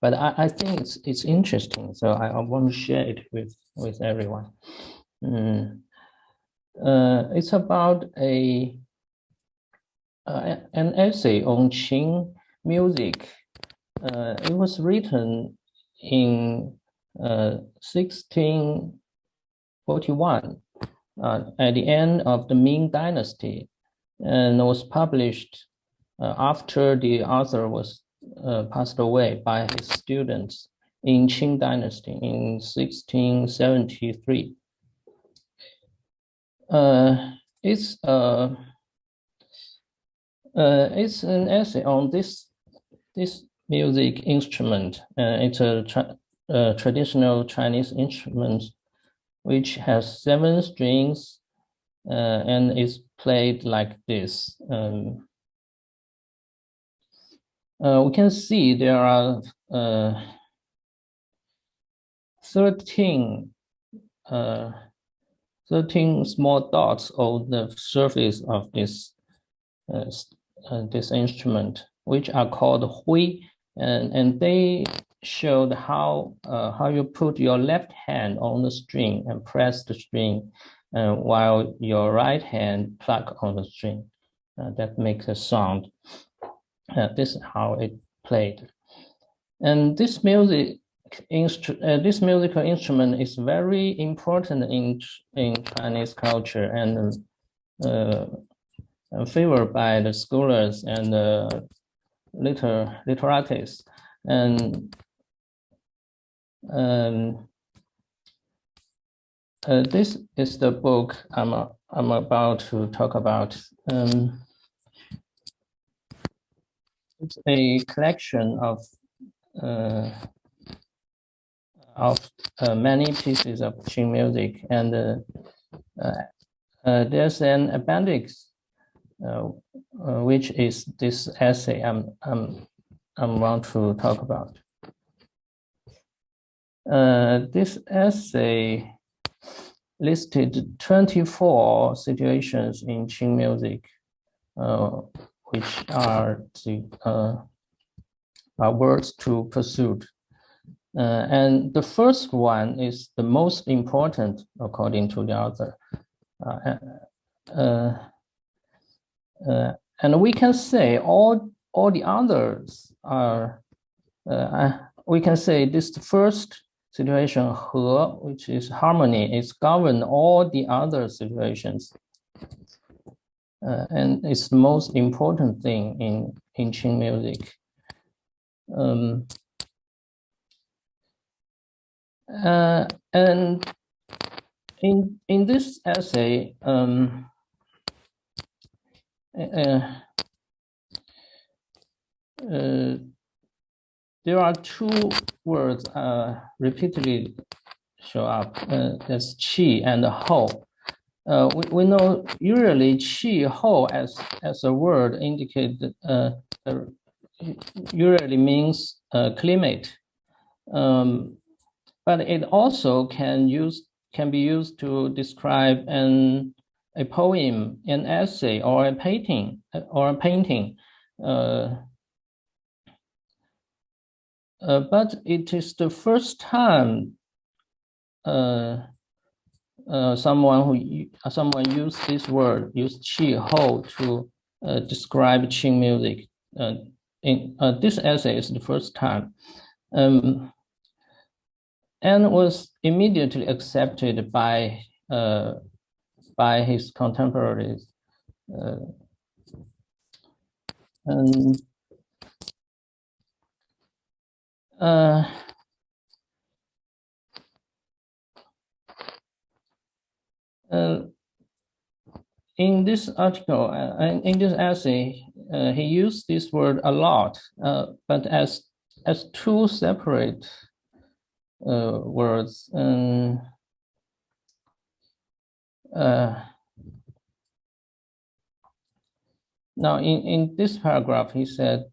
but I think it's interesting, so I want to share it with everyone. It's about an essay on Qing music. It was written in 1641 at the end of the Ming Dynasty, and was published after the author was passed away by his students in Qing Dynasty in 1673. It's an essay on this music instrument. It's a traditional Chinese instrument which has 7 strings and is played like this. We can see there are 13 small dots on the surface of this instrument, which are called hui, and they showed how you put your left hand on the string and press the string, while your right hand pluck on the string. That makes a sound. This is how it played. And this musical instrument is very important in Chinese culture and favored by the scholars and literates. And this is the book I'm about to talk about. It's a collection of many pieces of Qing music, and there's an appendix, which is this essay I want to talk about. This essay listed 24 situations in Qing music, which are the words to pursuit. And the first one is the most important, according to the author. And we can say all the others are, we can say this first situation, he, which is harmony, is govern all the other situations. And it's the most important thing in Qing music. And in this essay, there are 2 words repeatedly show up. That's qi and hou. We know usually qi, hou as a word indicate usually means climate, but it also can be used to describe a poem, an essay, or a painting. But it is the first time someone used this word, used qi, hou, to describe Qing music. In this essay is the first time, and was immediately accepted by his contemporaries. In this article, in this essay, he used this word a lot, but as 2 separate words. Now, in this paragraph, he said,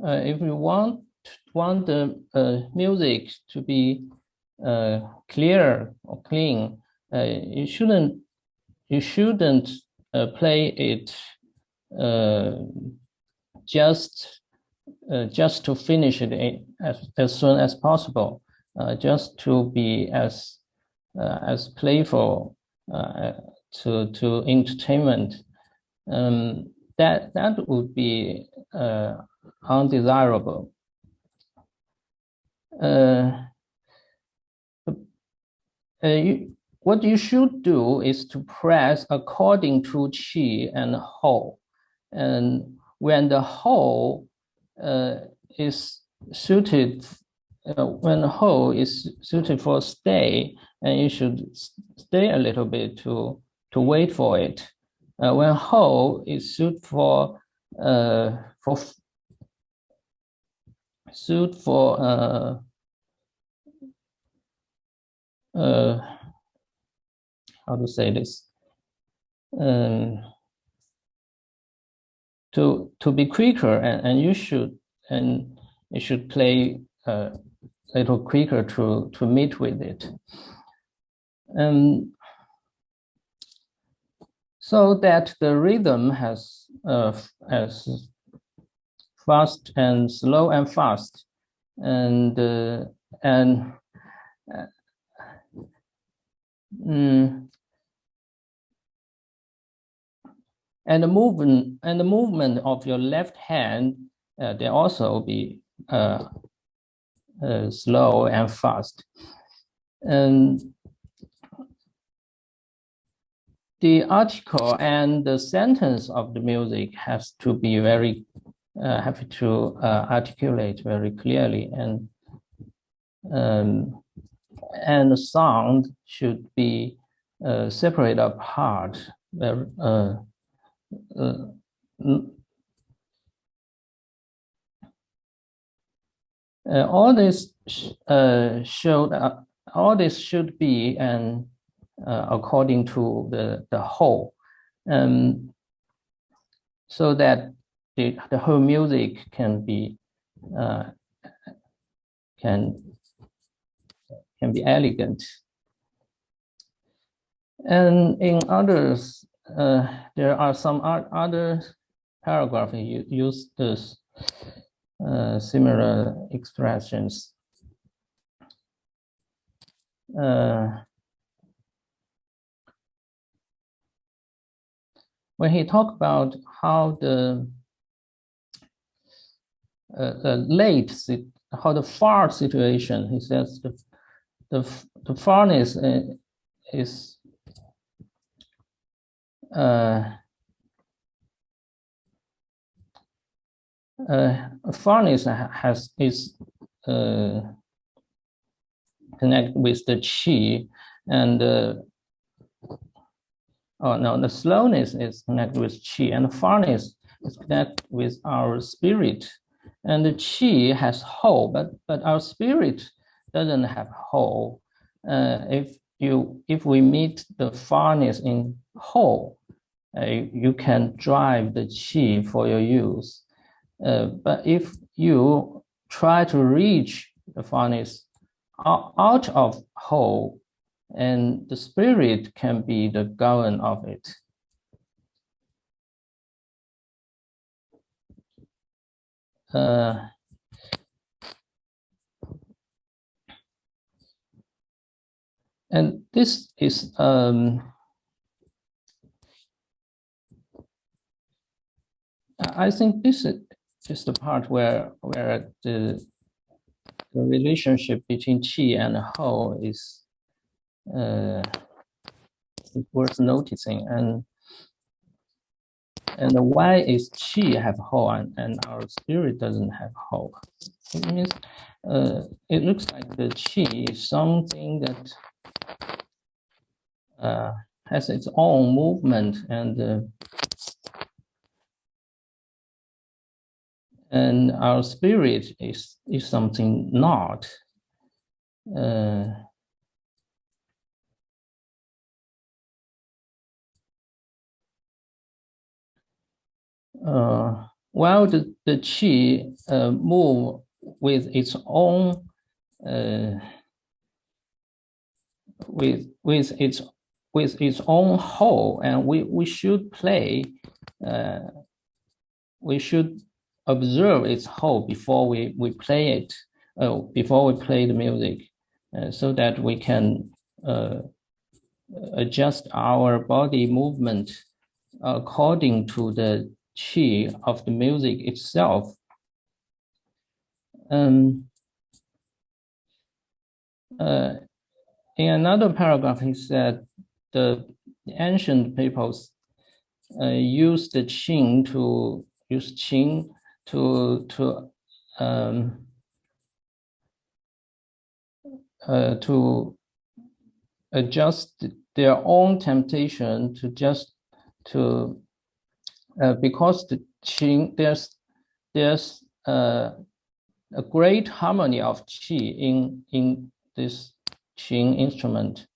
if you want the music to be clear or clean, you shouldn't you shouldn't play it just to finish it as soon as possible, just to be as playful, to entertainment. That would be undesirable. What you should do is to press according to qi and hou. And when the hou is suited, when the hou is suited for stay, and you should stay a little bit to wait for it. When hou is suited for how to say this? To be quicker, and you should play a little quicker to meet with it. So that the rhythm has fast and slow and fast, and the movement of your left hand, they also be slow and fast. And the article and the sentence of the music has to be very have to articulate very clearly, and the sound should be separated apart. All this should be according to the whole, so that the whole music can be elegant. And in others, there are some other paragraphs use this similar expressions. When he talked about how the far situation, he says the farness is farness is connected with the qi, and the slowness is connected with qi, and the farness is connected with our spirit. And the qi has hou, but our spirit doesn't have hou. If we meet the farness in hou, you can drive the qi for your use. But if you try to reach the farness out of hou, and the spirit can be the governor of it. And this is I think this is the part where the relationship between qi and hou is worth noticing, and why is qi have hou and our spirit doesn't have hou? It means it looks like the qi is something that has its own movement, and our spirit is something not. While the qi move with its own with its with its own whole, and we should play. We should observe its whole before we play it. Before we play the music, so that we can adjust our body movement according to the qi of the music itself. In another paragraph, he said the ancient peoples used qing to adjust their own temptation because the qing, there's a great harmony of qi in this qing instrument.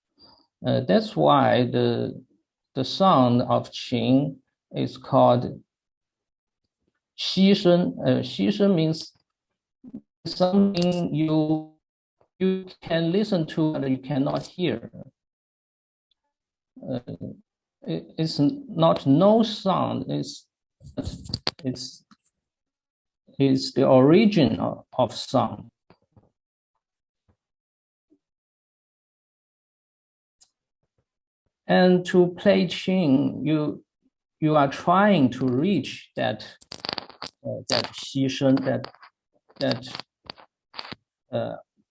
That's why the sound of qing is called Xishan. Xishan means something you can listen to but you cannot hear. It's not no sound. It's the origin of sound. And to play qing, you are trying to reach that xishan,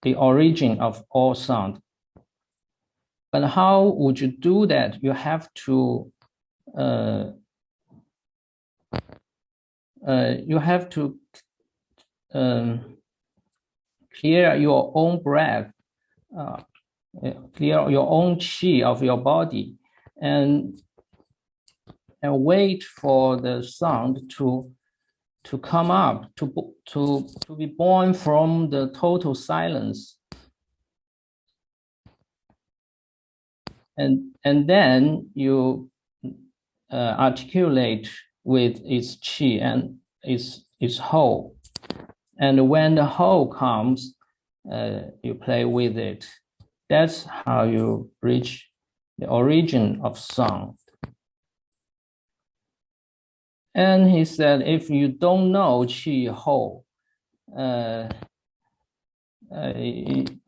the origin of all sound. But how would you do that? You have to clear your own breath, clear your own qi of your body, and wait for the sound to come up, to be born from the total silence. And then you articulate with its qi and its whole. And when the whole comes, you play with it. That's how you reach the origin of sound. And he said, if you don't know qi whole,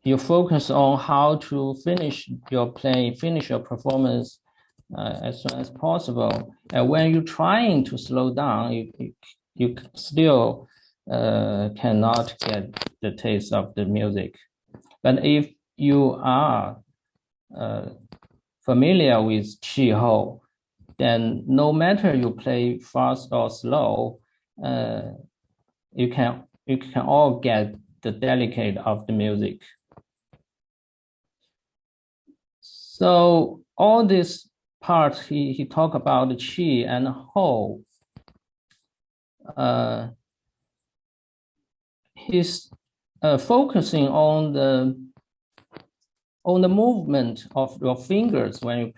you focus on how to finish your play, finish your performance as soon as possible. And when you're trying to slow down, you still cannot get the taste of the music. But if you are familiar with qi hou, then no matter you play fast or slow, you can all get the delicate of the music. So all this part, he talked about the qi and hou. He's focusing on the movement of your fingers when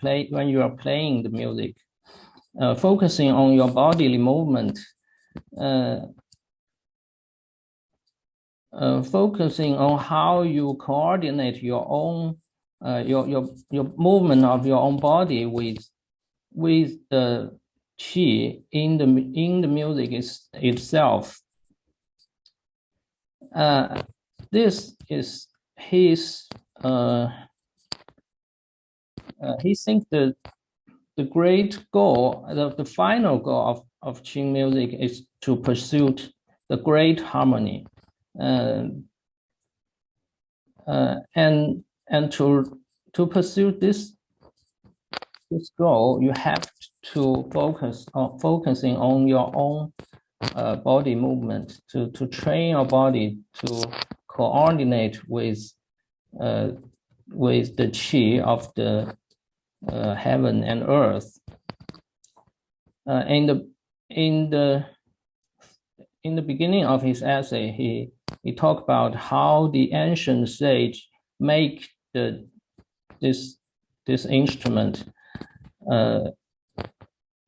you are playing the music, focusing on your bodily movement, focusing on how you coordinate your own your movement of your own body with the qi in the music itself. This is his. He thinks the great goal, the final goal of Qing music is to pursue the great harmony, and to pursue this goal, you have to focusing on your own body movement, to train your body to coordinate with the qi of the heaven and earth. In the beginning of his essay, he talked about how the ancient sage make this instrument.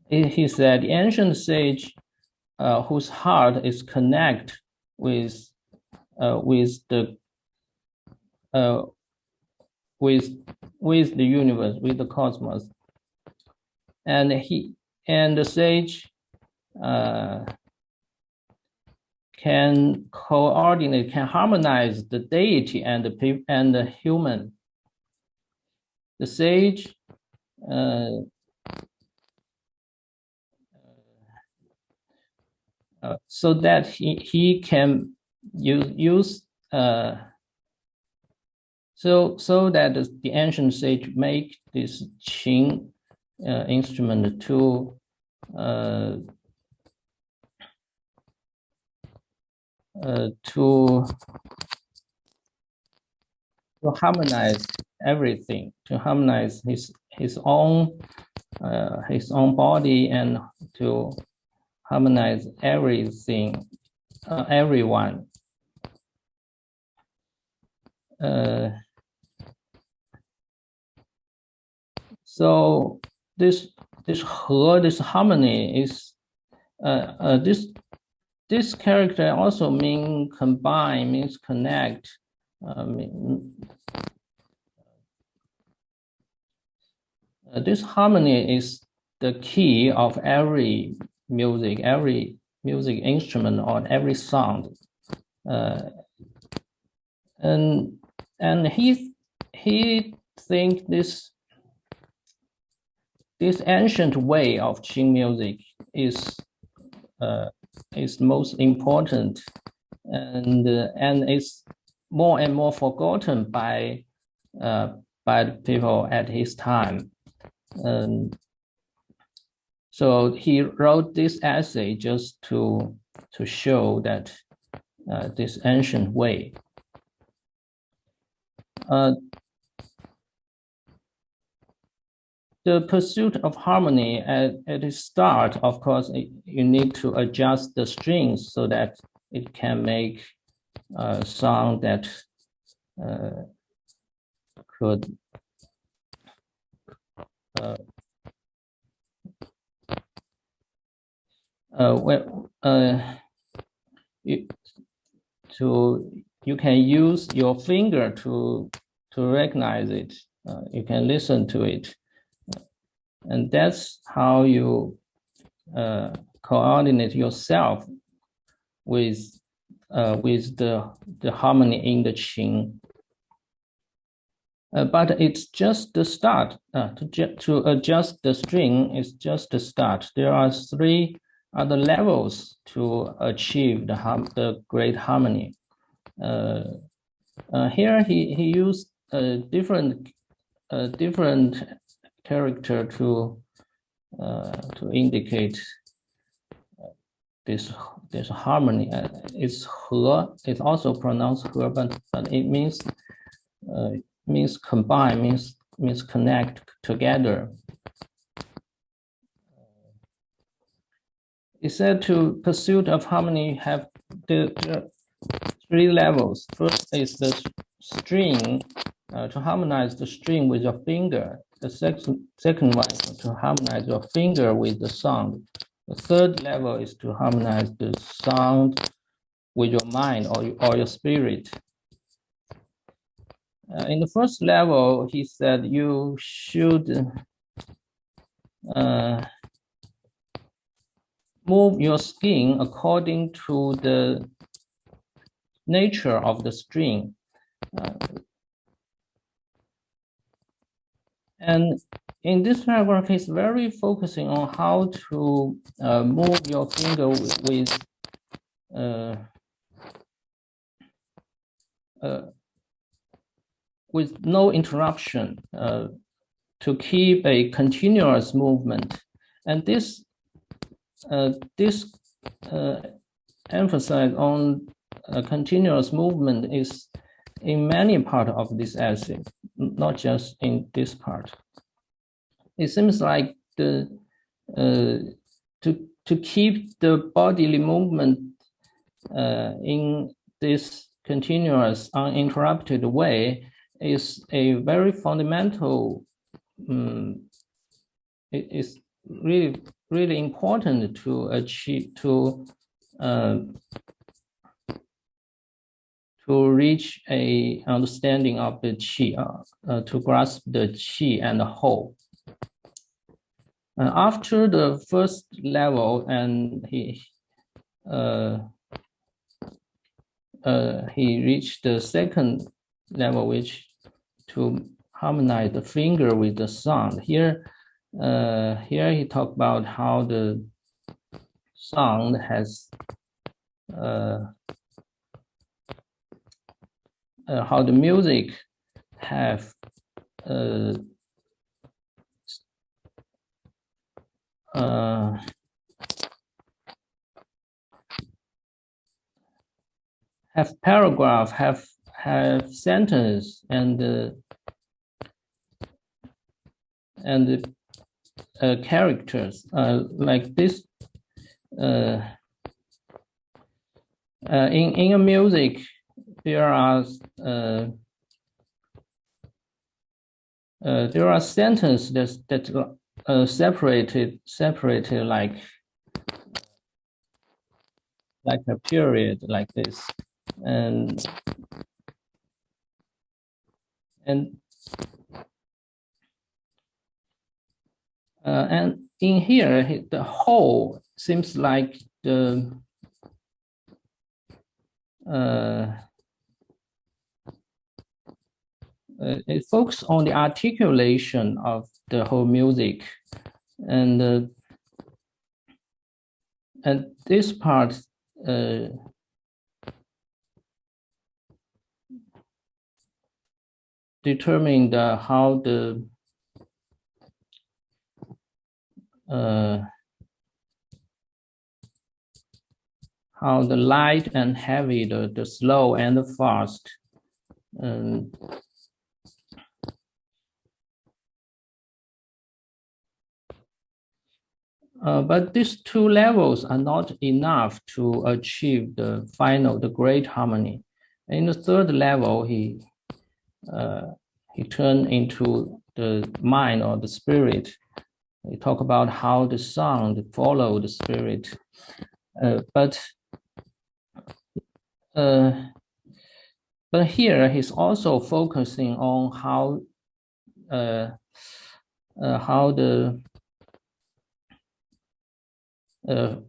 He said the ancient sage whose heart is connected with the with the universe, with the cosmos. And the sage can coordinate, can harmonize the deity and the human. The sage so that he can use so that the ancient sage make this Qin instrument to harmonize everything, to harmonize his own body, and to harmonize everything, everyone. So this harmony is this character also means combine, means connect. This harmony is the key of every music instrument, or every sound. And he think this ancient way of Qin music is most important, and is more and more forgotten by the people at his time. So he wrote this essay just to show that this ancient way. The pursuit of harmony at its start, of course, you need to adjust the strings so that it can make a sound that could you can use your finger to recognize it. You can listen to it, and that's how you coordinate yourself with the harmony in the Qin. But it's just the start. To adjust the string is just the start. There are 3 other levels to achieve the great harmony. Here he used a different character to indicate this harmony. It's he. It's also pronounced he, but it means combine, means connect together. It said to pursuit of harmony have the 3 levels. First is the string, to harmonize the string with your finger. The second one is to harmonize your finger with the sound. The third level is to harmonize the sound with your mind or your spirit. In the first level, he said you should move your skin according to the nature of the string. And in this paragraph, he's very focusing on how to move your finger with no interruption, to keep a continuous movement. And this emphasis on a continuous movement is in many parts of this essay, not just in this part. It seems like to keep the bodily movement in this continuous, uninterrupted way is a very fundamental. It is really important to achieve, to to reach a understanding of the qi, to grasp the qi and the whole. After the first level, and he reached the second level, which to harmonize the finger with the sound. Here he talked about how the sound has how the music have paragraph, have sentence, and characters like this. In a music, there are sentences that separated like a period, like this, and in here, the whole seems like the it focuses on the articulation of the whole music, and this part determine how the light and heavy, the slow and the fast, but these two levels are not enough to achieve the great harmony. In the third level, he turned into the mind or the spirit. He talked about how the sound follow the spirit, but here he's also focusing on how the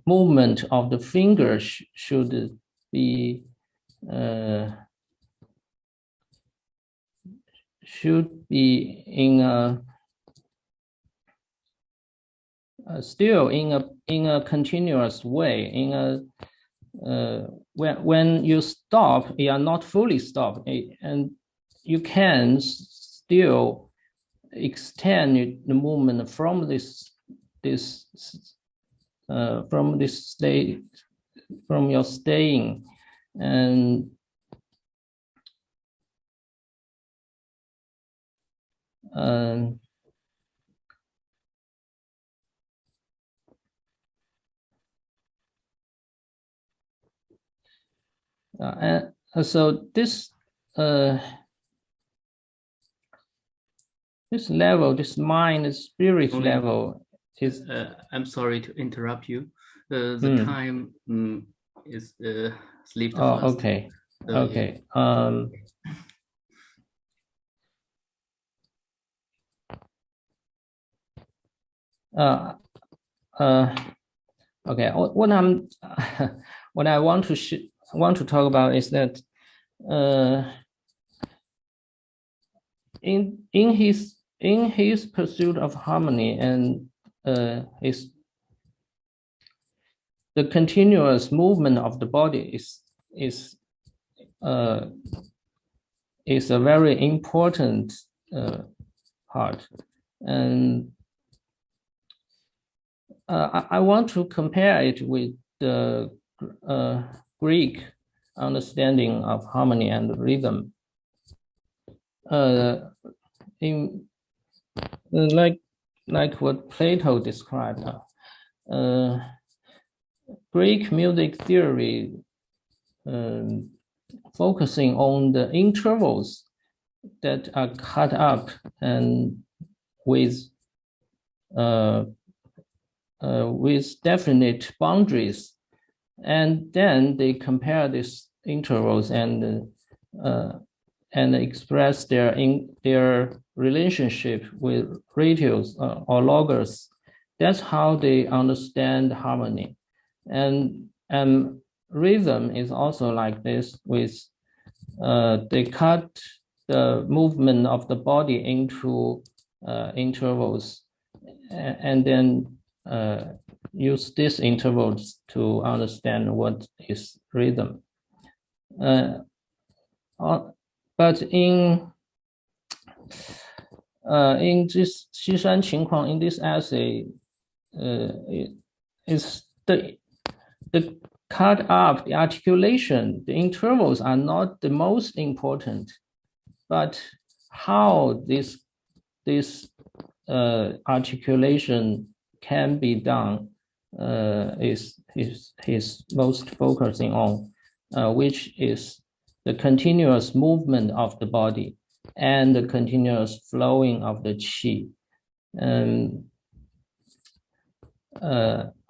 movement of the fingers should be in a still in a continuous way. In a when you stop, you are not fully stopped, and you can still extend the movement from this state, from your staying, and so this level, this mind, spirit level is. I'm sorry to interrupt you. The time is slipped fast. Okay. Okay. Okay. What I want to talk about is that in his pursuit of harmony and the continuous movement of the body is a very important part, and I want to compare it with the Greek understanding of harmony and rhythm. In like what Plato described, Greek music theory focusing on the intervals that are cut up and with definite boundaries, and then they compare these intervals and and express their relationship with ratios or logos. That's how they understand harmony. And rhythm is also like this with they cut the movement of the body into intervals and then use these intervals to understand what is rhythm. But in this Xishan Qinkuang, in this essay, is the cut up, the articulation, the intervals are not the most important, but how this articulation can be done is he's most focusing on, which is the continuous movement of the body and the continuous flowing of the qi. And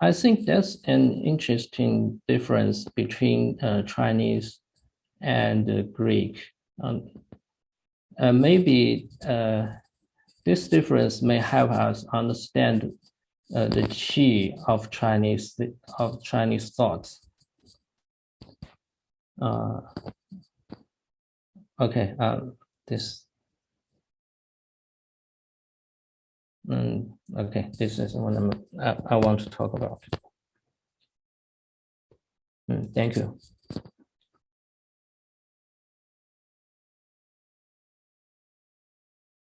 I think that's an interesting difference between Chinese and Greek. Maybe this difference may help us understand the qi of Chinese thoughts. Okay, this. Okay, this is what I want to talk about. Thank you.